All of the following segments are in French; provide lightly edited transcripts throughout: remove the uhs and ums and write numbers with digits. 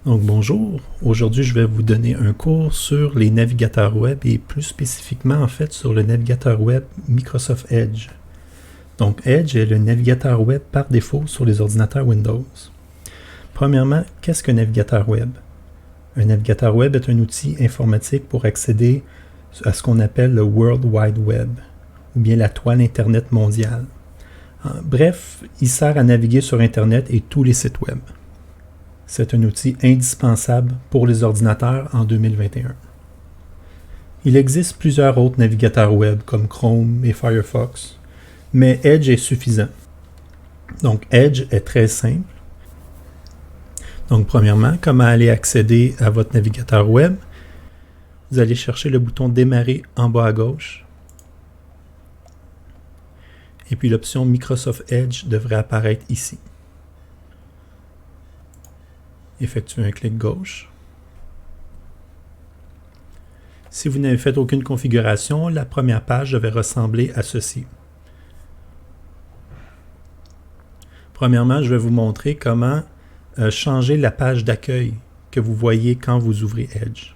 Donc bonjour, aujourd'hui je vais vous donner un cours sur les navigateurs web et plus spécifiquement en fait sur le navigateur web Microsoft Edge. Donc Edge est le navigateur web par défaut sur les ordinateurs Windows. Premièrement, qu'est-ce qu'un navigateur web? Un navigateur web est un outil informatique pour accéder à ce qu'on appelle le World Wide Web, ou bien la toile Internet mondiale. Bref, il sert à naviguer sur Internet et tous les sites web. C'est un outil indispensable pour les ordinateurs en 2021. Il existe plusieurs autres navigateurs web comme Chrome et Firefox, mais Edge est suffisant. Donc Edge est très simple. Donc premièrement, comment aller accéder à votre navigateur web? Vous allez chercher le bouton Démarrer en bas à gauche. Et puis l'option Microsoft Edge devrait apparaître ici. Effectuez un clic gauche. Si vous n'avez fait aucune configuration, la première page devait ressembler à ceci. Premièrement, je vais vous montrer comment changer la page d'accueil que vous voyez quand vous ouvrez Edge.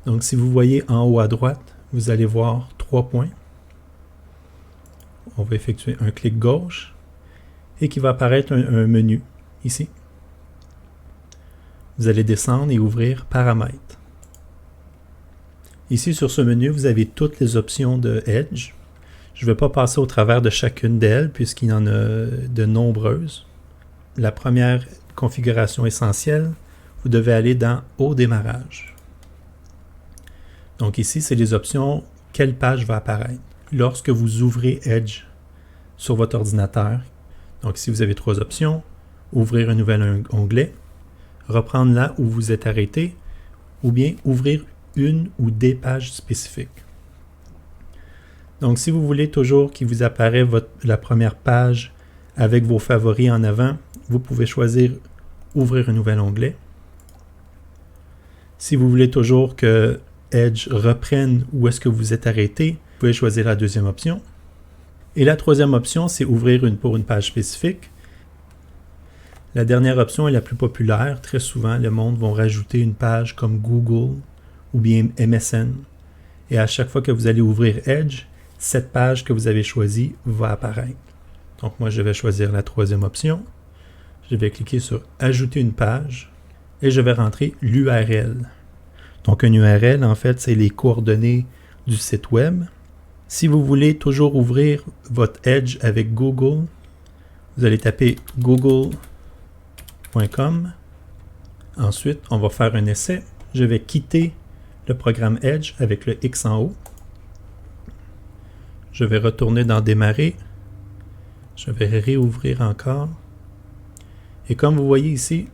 Donc, si vous voyez en haut à droite, vous allez voir 3 points. On va effectuer un clic gauche et qui va apparaître un menu ici. Vous allez descendre et ouvrir Paramètres. Ici, sur ce menu, vous avez toutes les options de Edge. Je ne vais pas passer au travers de chacune d'elles puisqu'il y en a de nombreuses. La première configuration essentielle, vous devez aller dans Au démarrage. Donc ici, c'est les options quelle page va apparaître lorsque vous ouvrez Edge sur votre ordinateur. Donc ici, vous avez 3 options. Ouvrir un nouvel onglet, reprendre là où vous êtes arrêté, ou bien ouvrir une ou des pages spécifiques. Donc si vous voulez toujours qu'il vous apparaisse la première page avec vos favoris en avant, vous pouvez choisir ouvrir un nouvel onglet. Si vous voulez toujours que Edge reprenne où est-ce que vous êtes arrêté, vous pouvez choisir la deuxième option. Et la troisième option, c'est ouvrir pour une page spécifique. La dernière option est la plus populaire. Très souvent, le monde va rajouter une page comme Google ou bien MSN. Et à chaque fois que vous allez ouvrir Edge, cette page que vous avez choisie va apparaître. Donc moi, je vais choisir la troisième option. Je vais cliquer sur Ajouter une page et je vais rentrer l'URL. Donc un URL, en fait, c'est les coordonnées du site web. Si vous voulez toujours ouvrir votre Edge avec Google, vous allez taper google.com. Ensuite, on va faire un essai. Je vais quitter le programme Edge avec le X en haut. Je vais retourner dans Démarrer. Je vais réouvrir encore. Et comme vous voyez ici,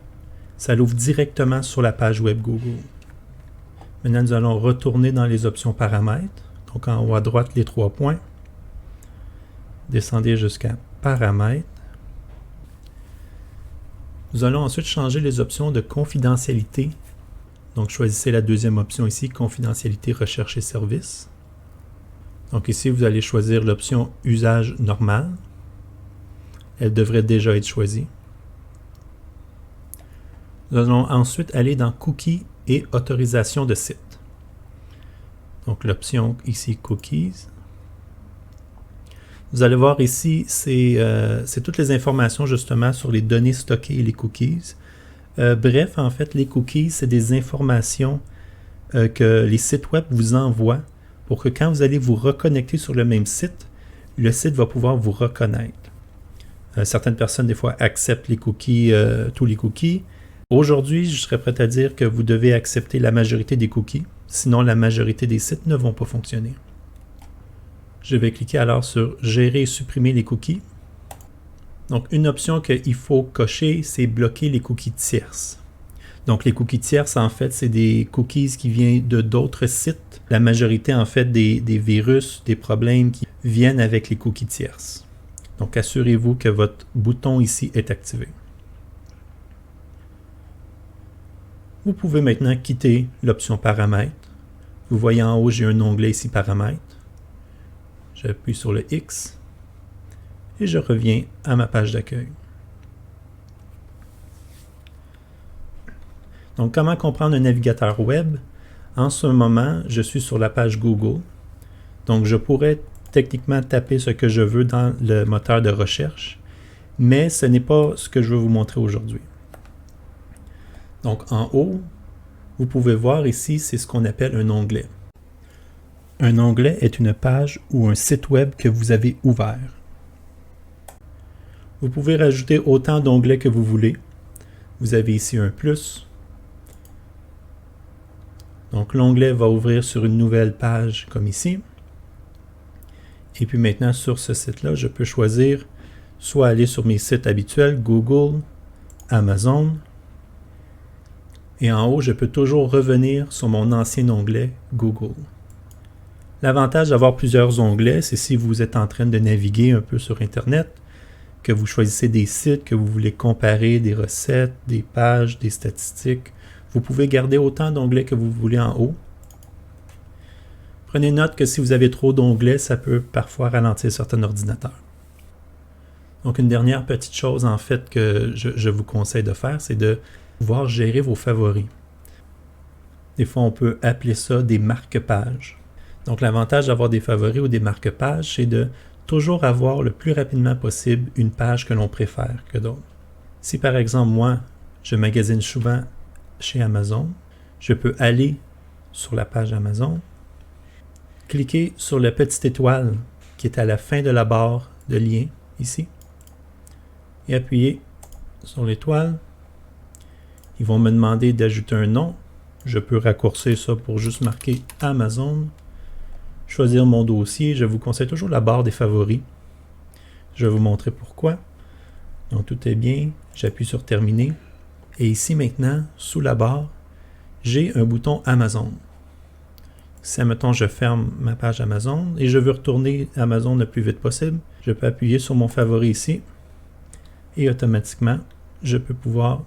ça l'ouvre directement sur la page web Google. Maintenant, nous allons retourner dans les options paramètres. Donc en haut à droite, les 3 points. Descendez jusqu'à Paramètres. Nous allons ensuite changer les options de confidentialité. Donc choisissez la deuxième option ici, Confidentialité, recherche et services. Donc ici, vous allez choisir l'option Usage normal. Elle devrait déjà être choisie. Nous allons ensuite aller dans Cookies et Autorisation de site. Donc l'option ici, Cookies. Vous allez voir ici, c'est toutes les informations justement sur les données stockées et les cookies. Bref, en fait, les cookies, c'est des informations que les sites web vous envoient pour que quand vous allez vous reconnecter sur le même site, le site va pouvoir vous reconnaître. Certaines personnes, des fois, acceptent les cookies, tous les cookies. Aujourd'hui, je serais prêt à dire que vous devez accepter la majorité des cookies, sinon la majorité des sites ne vont pas fonctionner. Je vais cliquer alors sur Gérer et supprimer les cookies. Donc, une option qu'il faut cocher, c'est bloquer les cookies tierces. Donc, les cookies tierces, en fait, c'est des cookies qui viennent de d'autres sites. La majorité, en fait, des virus, des problèmes qui viennent avec les cookies tierces. Donc, assurez-vous que votre bouton ici est activé. Vous pouvez maintenant quitter l'option Paramètres. Vous voyez en haut, j'ai un onglet ici Paramètres. J'appuie sur le X et je reviens à ma page d'accueil. Donc, comment comprendre un navigateur web? En ce moment, je suis sur la page Google. Donc, je pourrais techniquement taper ce que je veux dans le moteur de recherche, mais ce n'est pas ce que je veux vous montrer aujourd'hui. Donc, en haut, vous pouvez voir ici, c'est ce qu'on appelle un onglet. Un onglet est une page ou un site web que vous avez ouvert. Vous pouvez rajouter autant d'onglets que vous voulez. Vous avez ici un plus. Donc, l'onglet va ouvrir sur une nouvelle page comme ici. Et puis maintenant, sur ce site-là, je peux choisir soit aller sur mes sites habituels, Google, Amazon. Et en haut, je peux toujours revenir sur mon ancien onglet Google. L'avantage d'avoir plusieurs onglets, c'est si vous êtes en train de naviguer un peu sur Internet, que vous choisissez des sites, que vous voulez comparer des recettes, des pages, des statistiques, vous pouvez garder autant d'onglets que vous voulez en haut. Prenez note que si vous avez trop d'onglets, ça peut parfois ralentir certains ordinateurs. Donc une dernière petite chose en fait que je vous conseille de faire, c'est de pouvoir gérer vos favoris. Des fois, on peut appeler ça des marque-pages. Donc l'avantage d'avoir des favoris ou des marque-pages, c'est de toujours avoir le plus rapidement possible une page que l'on préfère que d'autres. Si par exemple, moi, je magasine souvent chez Amazon, je peux aller sur la page Amazon, cliquer sur la petite étoile qui est à la fin de la barre de lien, ici, et appuyer sur l'étoile. Ils vont me demander d'ajouter un nom. Je peux raccourcir ça pour juste marquer Amazon. Choisir mon dossier. Je vous conseille toujours la barre des favoris. Je vais vous montrer pourquoi. Donc tout est bien. J'appuie sur terminer. Et ici maintenant, sous la barre, j'ai un bouton Amazon. Si, admettons, je ferme ma page Amazon et je veux retourner à Amazon le plus vite possible, je peux appuyer sur mon favori ici et automatiquement, je peux pouvoir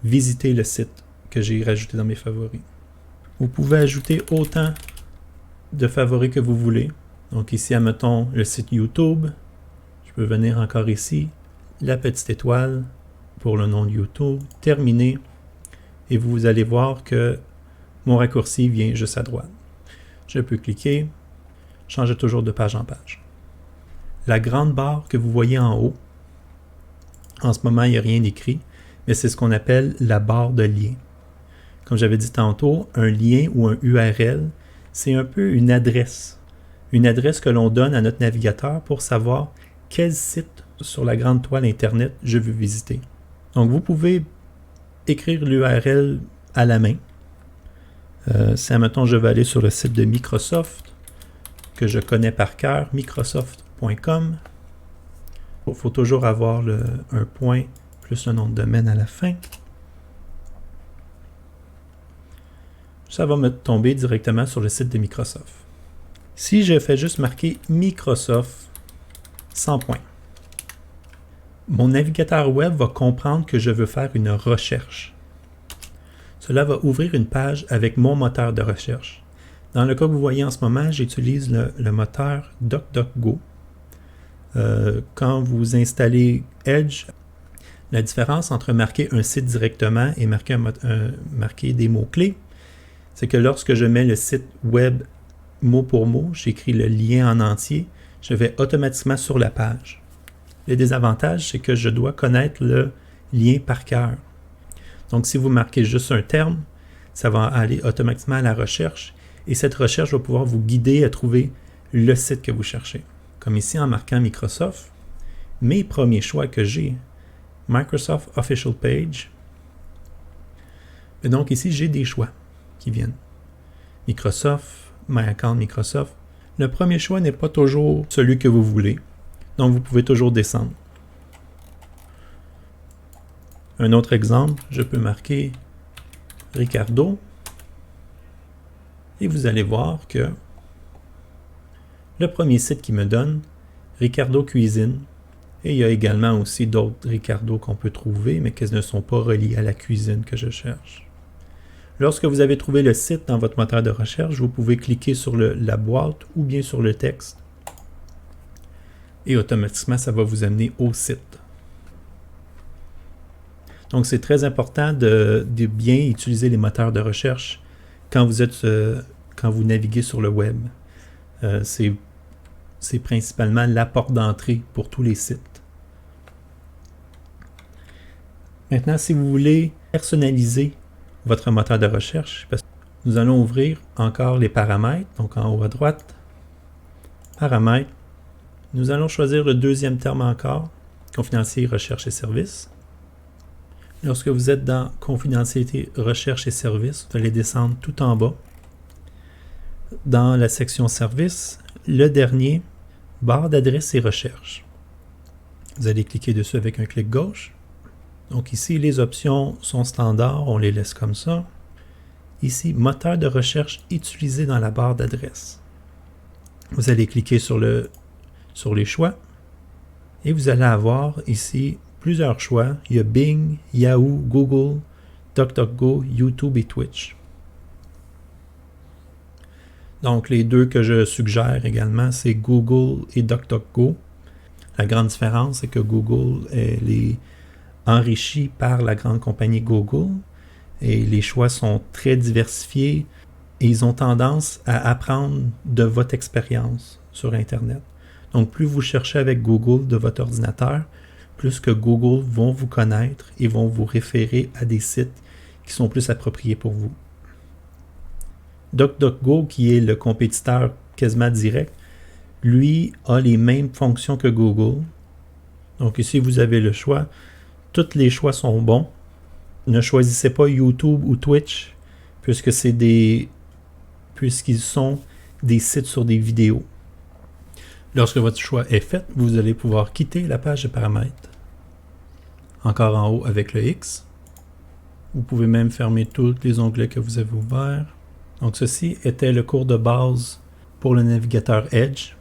visiter le site que j'ai rajouté dans mes favoris. Vous pouvez ajouter autant de favoris que vous voulez. Donc ici, admettons, le site YouTube. Je peux venir encore ici, la petite étoile pour le nom de YouTube, terminer, et vous allez voir que mon raccourci vient juste à droite. Je peux cliquer, changer toujours de page en page. La grande barre que vous voyez en haut, en ce moment, il n'y a rien d'écrit, mais c'est ce qu'on appelle la barre de lien. Comme j'avais dit tantôt, un lien ou un URL, c'est un peu une adresse que l'on donne à notre navigateur pour savoir quel site sur la grande toile Internet je veux visiter. Donc, vous pouvez écrire l'URL à la main. Si, admettons, je vais aller sur le site de Microsoft, que je connais par cœur, microsoft.com. Il faut toujours avoir un point plus le nom de domaine à la fin. Ça va me tomber directement sur le site de Microsoft. Si je fais juste marquer Microsoft sans point, mon navigateur web va comprendre que je veux faire une recherche. Cela va ouvrir une page avec mon moteur de recherche. Dans le cas que vous voyez en ce moment, j'utilise le moteur DuckDuckGo. Quand vous installez Edge, la différence entre marquer un site directement et marquer des mots-clés, c'est que lorsque je mets le site web mot pour mot, j'écris le lien en entier, je vais automatiquement sur la page. Le désavantage, c'est que je dois connaître le lien par cœur. Donc, si vous marquez juste un terme, ça va aller automatiquement à la recherche et cette recherche va pouvoir vous guider à trouver le site que vous cherchez. Comme ici, en marquant Microsoft, mes premiers choix que j'ai, Microsoft Official Page. Et donc ici, j'ai des choix qui viennent. Microsoft, My Account Microsoft. Le premier choix n'est pas toujours celui que vous voulez. Donc, vous pouvez toujours descendre. Un autre exemple, je peux marquer Ricardo. Et vous allez voir que le premier site qui me donne, Ricardo Cuisine. Et il y a également aussi d'autres Ricardo qu'on peut trouver, mais qui ne sont pas reliés à la cuisine que je cherche. Lorsque vous avez trouvé le site dans votre moteur de recherche, vous pouvez cliquer sur la boîte ou bien sur le texte. Et automatiquement, ça va vous amener au site. Donc, c'est très important de bien utiliser les moteurs de recherche quand vous naviguez sur le web. C'est principalement la porte d'entrée pour tous les sites. Maintenant, si vous voulez personnaliser votre moteur de recherche, nous allons ouvrir encore les paramètres. Donc, en haut à droite, paramètres. Nous allons choisir le deuxième terme encore, confidentialité, recherche et services. Lorsque vous êtes dans confidentialité, recherche et services, vous allez descendre tout en bas. Dans la section services, le dernier, barre d'adresse et recherche. Vous allez cliquer dessus avec un clic gauche. Donc ici, les options sont standards, on les laisse comme ça. Ici, moteur de recherche utilisé dans la barre d'adresse. Vous allez cliquer sur les choix et vous allez avoir ici plusieurs choix. Il y a Bing, Yahoo, Google, DuckDuckGo, YouTube et Twitch. Donc les deux que je suggère également, c'est Google et DuckDuckGo. La grande différence, c'est que Google est enrichi par la grande compagnie Google et les choix sont très diversifiés et ils ont tendance à apprendre de votre expérience sur Internet. Donc, plus vous cherchez avec Google de votre ordinateur, plus que Google vont vous connaître et vont vous référer à des sites qui sont plus appropriés pour vous. DuckDuckGo, qui est le compétiteur quasiment direct, lui a les mêmes fonctions que Google. Donc ici, vous avez le choix. Tous les choix sont bons. Ne choisissez pas YouTube ou Twitch, puisqu'ils sont des sites sur des vidéos. Lorsque votre choix est fait, vous allez pouvoir quitter la page de paramètres. Encore en haut avec le X. Vous pouvez même fermer tous les onglets que vous avez ouverts. Donc ceci était le cours de base pour le navigateur Edge.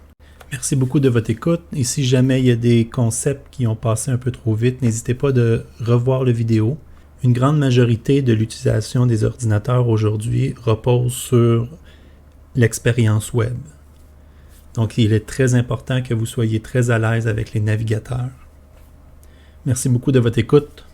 Merci beaucoup de votre écoute. Et si jamais il y a des concepts qui ont passé un peu trop vite, n'hésitez pas de revoir la vidéo. Une grande majorité de l'utilisation des ordinateurs aujourd'hui repose sur l'expérience web. Donc, il est très important que vous soyez très à l'aise avec les navigateurs. Merci beaucoup de votre écoute.